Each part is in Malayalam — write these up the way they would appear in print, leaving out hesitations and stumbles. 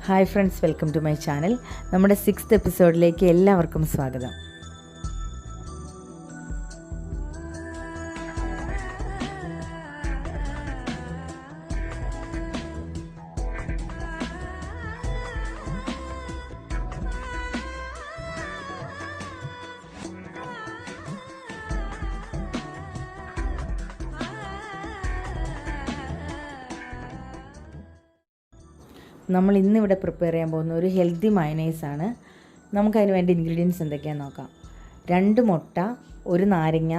Hi friends, welcome to my channel. നമ്മുടെ 6th എപ്പിസോഡിലേക്ക് എല്ലാവർക്കും സ്വാഗതം. നമ്മൾ ഇന്നിവിടെ പ്രിപ്പയർ ചെയ്യാൻ പോകുന്ന ഒരു ഹെൽത്തി മയനൈസ് ആണ്. നമുക്കതിന് വേണ്ട ഇൻഗ്രീഡിയൻസ് എന്തൊക്കെയാണെന്ന് നോക്കാം. 2 മുട്ട, 1 നാരങ്ങ,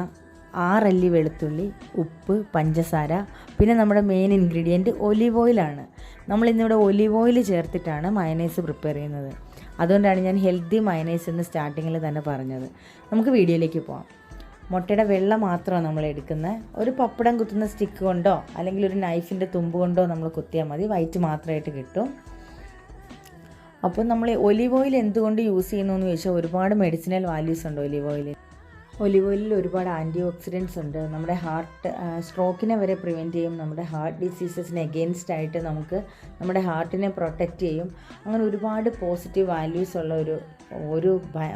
6 അല്ലി വെളുത്തുള്ളി, ഉപ്പ്, പഞ്ചസാര, പിന്നെ നമ്മുടെ മെയിൻ ഇൻഗ്രീഡിയൻറ്റ് ഒലീവ് ഓയിലാണ്. നമ്മളിന്നിവിടെ ഒലീവ് ഓയിൽ ചേർത്തിട്ടാണ് മയനൈസ് പ്രിപ്പയർ ചെയ്യുന്നത്. അതുകൊണ്ടാണ് ഞാൻ ഹെൽത്തി മയനൈസ് എന്ന് സ്റ്റാർട്ടിങ്ങിൽ തന്നെ പറഞ്ഞത്. നമുക്ക് വീഡിയോയിലേക്ക് പോകാം. മുട്ടയുടെ വെള്ള മാത്രമാണ് നമ്മൾ എടുക്കുന്നത്. ഒരു പപ്പടം കുത്തുന്ന സ്റ്റിക്ക് കൊണ്ടോ അല്ലെങ്കിൽ ഒരു നൈഫിൻ്റെ തുമ്പ് കൊണ്ടോ നമ്മൾ കുത്തിയാൽ മതി, വൈറ്റ് മാത്രമായിട്ട് കിട്ടും. അപ്പോൾ നമ്മൾ ഒലീവ് ഓയിൽ എന്തുകൊണ്ട് യൂസ് ചെയ്യുന്നു എന്ന് ചോദിച്ചാൽ ഒരുപാട് മെഡിസിനൽ വാല്യൂസ് ഉണ്ട് ഒലീവ് ഓയിലിൽ. ഒലീവ് ഓയിലിൽ ഒരുപാട് ആൻറ്റി ഓക്സിഡൻറ്റ്സ് ഉണ്ട്. നമ്മുടെ സ്ട്രോക്കിനെ വരെ പ്രിവെൻറ്റ് ചെയ്യും. നമ്മുടെ ഹാർട്ട് ഡിസീസസിന് എഗെയിൻസ്റ്റ് ആയിട്ട് നമ്മുടെ ഹാർട്ടിനെ പ്രൊട്ടക്റ്റ് ചെയ്യും. അങ്ങനെ ഒരുപാട് പോസിറ്റീവ് വാല്യൂസ് ഉള്ള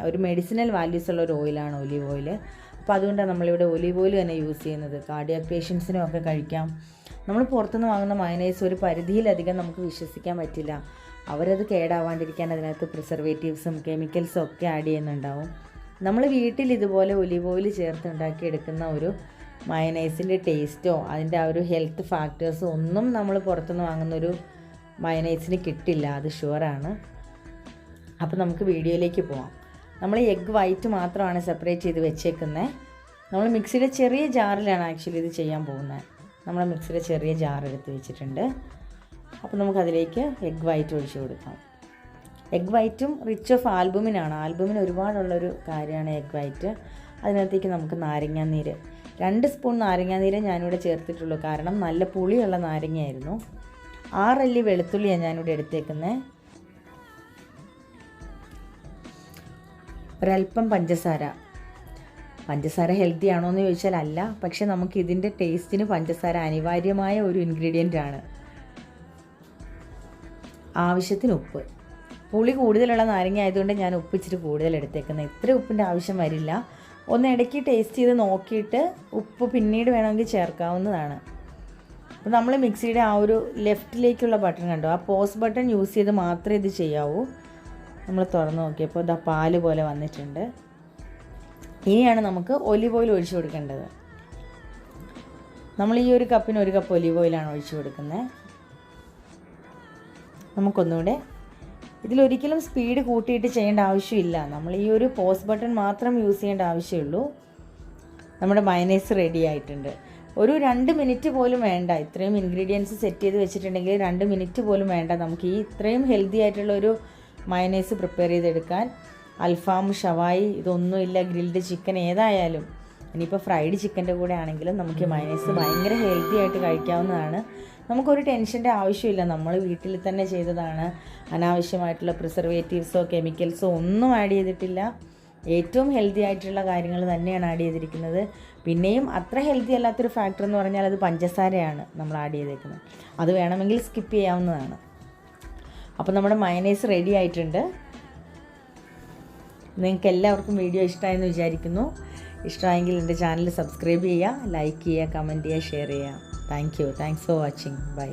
ഒരു മെഡിസിനൽ വാല്യൂസ് ഉള്ള ഒരു ഓയിലാണ് ഒലീവ് ഓയിൽ. അപ്പോൾ അതുകൊണ്ടാണ് നമ്മളിവിടെ ഒലീവ് ഓയിൽ തന്നെ യൂസ് ചെയ്യുന്നത്. കാർഡിയാക് പേഷ്യൻസിനും ഒക്കെ കഴിക്കാം. നമ്മൾ പുറത്തുനിന്ന് വാങ്ങുന്ന മയനൈസ് ഒരു പരിധിയിലധികം നമുക്ക് വിശ്വസിക്കാൻ പറ്റില്ല. അവരത് കേടാവാണ്ടിരിക്കാൻ അതിനകത്ത് പ്രിസർവേറ്റീവ്സും കെമിക്കൽസും ഒക്കെ ആഡ് ചെയ്യുന്നുണ്ടാവും. നമ്മൾ വീട്ടിൽ ഇതുപോലെ ഒലീവ് ഓയിൽ ചേർത്ത് ഉണ്ടാക്കിയെടുക്കുന്ന ഒരു മയനൈസിൻ്റെ ടേസ്റ്റോ അതിൻ്റെ ആ ഒരു ഹെൽത്ത് ഫാക്ടേഴ്സോ ഒന്നും നമ്മൾ പുറത്തുനിന്ന് വാങ്ങുന്നൊരു മയനൈസിന് കിട്ടില്ല, അത് ഷുവറാണ്. അപ്പോൾ നമുക്ക് വീഡിയോയിലേക്ക് പോവാം. നമ്മൾ എഗ്ഗ് വൈറ്റ് മാത്രമാണ് സെപ്പറേറ്റ് ചെയ്ത് വെച്ചേക്കുന്നത്. നമ്മൾ മിക്സിയുടെ ചെറിയ ജാറിലാണ് ആക്ച്വലി ഇത് ചെയ്യാൻ പോകുന്നത്. നമ്മൾ മിക്സിയുടെ ചെറിയ ജാർ എടുത്ത് വെച്ചിട്ടുണ്ട്. അപ്പോൾ നമുക്കതിലേക്ക് എഗ്ഗ് വൈറ്റ് ഒഴിച്ച് കൊടുക്കാം. എഗ്ഗ് വൈറ്റും റിച്ച് ഓഫ് ആൽബുമിനാണ്. ആൽബുമിൻ ഒരുപാടുള്ളൊരു കാര്യമാണ് എഗ്ഗ് വൈറ്റ്. അതിനകത്തേക്ക് നമുക്ക് നാരങ്ങാനീര്, 2 സ്പൂൺ നാരങ്ങാനീര് ഞാനിവിടെ ചേർത്തിട്ടുള്ളൂ. കാരണം നല്ല പുളിയുള്ള നാരങ്ങയായിരുന്നു. 6 അല്ലി വെളുത്തുള്ളിയാണ് ഞാനിവിടെ എടുത്തേക്കുന്നത്. ഒരല്പം പഞ്ചസാര ഹെൽത്തി ആണോ എന്ന് ചോദിച്ചാൽ അല്ല, പക്ഷെ നമുക്ക് ഇതിൻ്റെ ടേസ്റ്റിന് പഞ്ചസാര അനിവാര്യമായ ഒരു ഇൻഗ്രീഡിയൻ്റ് ആണ്. ആവശ്യത്തിന് ഉപ്പ്. പുളി കൂടുതലുള്ള നാരങ്ങ ആയതുകൊണ്ട് ഞാൻ ഉപ്പ് ഇച്ചിരി കൂടുതൽ എടുത്തേക്കുന്നത്. ഇത്ര ഉപ്പിൻ്റെ ആവശ്യം വരില്ല. ഒന്ന് ഇടയ്ക്ക് ടേസ്റ്റ് ചെയ്ത് നോക്കിയിട്ട് ഉപ്പ് പിന്നീട് വേണമെങ്കിൽ ചേർക്കാവുന്നതാണ്. അപ്പോൾ നമ്മൾ മിക്സിയുടെ ആ ഒരു ലെഫ്റ്റിലേക്കുള്ള ബട്ടൺ കണ്ടോ, ആ പോസ് ബട്ടൺ യൂസ് ചെയ്ത് മാത്രമേ ഇത് ചെയ്യാവൂ. നമ്മൾ തുറന്ന് നോക്കിയപ്പോൾ ഇതാ പാല് പോലെ വന്നിട്ടുണ്ട്. ഇനിയാണ് നമുക്ക് ഒലീവ് ഓയിൽ ഒഴിച്ചു കൊടുക്കേണ്ടത്. നമ്മൾ ഈ ഒരു കപ്പിന് 1 കപ്പ് ഒലീവ് ഓയിലാണ് ഒഴിച്ചു കൊടുക്കുന്നത്. നമുക്കൊന്നുകൂടെ ഇതിലൊരിക്കലും സ്പീഡ് കൂട്ടിയിട്ട് ചെയ്യേണ്ട ആവശ്യമില്ല. നമ്മൾ ഈ ഒരു പോസ് ബട്ടൺ മാത്രം യൂസ് ചെയ്യേണ്ട ആവശ്യമുള്ളൂ. നമ്മുടെ മയനൈസ് റെഡി ആയിട്ടുണ്ട്. ഒരു 2 മിനിറ്റ് പോലും വേണ്ട. ഇത്രയും ഇൻഗ്രീഡിയൻസ് സെറ്റ് ചെയ്ത് വെച്ചിട്ടുണ്ടെങ്കിൽ 2 മിനിറ്റ് പോലും വേണ്ട നമുക്ക് ഈ ഇത്രയും ഹെൽത്തി ആയിട്ടുള്ളൊരു മയനൈസ് പ്രിപ്പയർ ചെയ്തെടുക്കാൻ. അൽഫാം, ഷവായി ഇതൊന്നുമില്ല, ഗ്രിൽഡ് ചിക്കൻ ഏതായാലും, ഇനിയിപ്പോൾ ഫ്രൈഡ് ചിക്കൻ്റെ കൂടെ ആണെങ്കിലും നമുക്ക് മയനൈസ് ഭയങ്കര ഹെൽത്തി ആയിട്ട് കഴിക്കാവുന്നതാണ്. നമുക്കൊരു ടെൻഷൻ്റെ ആവശ്യമില്ല. നമ്മൾ വീട്ടിൽ തന്നെ ചെയ്തതാണ്. അനാവശ്യമായിട്ടുള്ള പ്രിസർവേറ്റീവ്സോ കെമിക്കൽസോ ഒന്നും ആഡ് ചെയ്തിട്ടില്ല. ഏറ്റവും ഹെൽത്തി ആയിട്ടുള്ള കാര്യങ്ങൾ തന്നെയാണ് ആഡ് ചെയ്തിരിക്കുന്നത്. പിന്നെയും അത്ര ഹെൽത്തി അല്ലാത്തൊരു ഫാക്ടർ എന്ന് പറഞ്ഞാൽ അത് പഞ്ചസാരയാണ് നമ്മൾ ആഡ് ചെയ്തേക്കുന്നത്. അത് വേണമെങ്കിൽ സ്കിപ്പ് ചെയ്യാവുന്നതാണ്. അപ്പോൾ നമ്മുടെ മയനൈസ് റെഡി ആയിട്ടുണ്ട്. നിങ്ങൾക്ക് എല്ലാവർക്കും വീഡിയോ ഇഷ്ടമായെന്ന് വിചാരിക്കുന്നു. ഇഷ്ടമായെങ്കിൽ എൻ്റെ ചാനൽ സബ്സ്ക്രൈബ് ചെയ്യുക, ലൈക്ക് ചെയ്യുക, കമൻറ്റ് ചെയ്യുക, ഷെയർ ചെയ്യുക. Thanks for watching. ബൈ.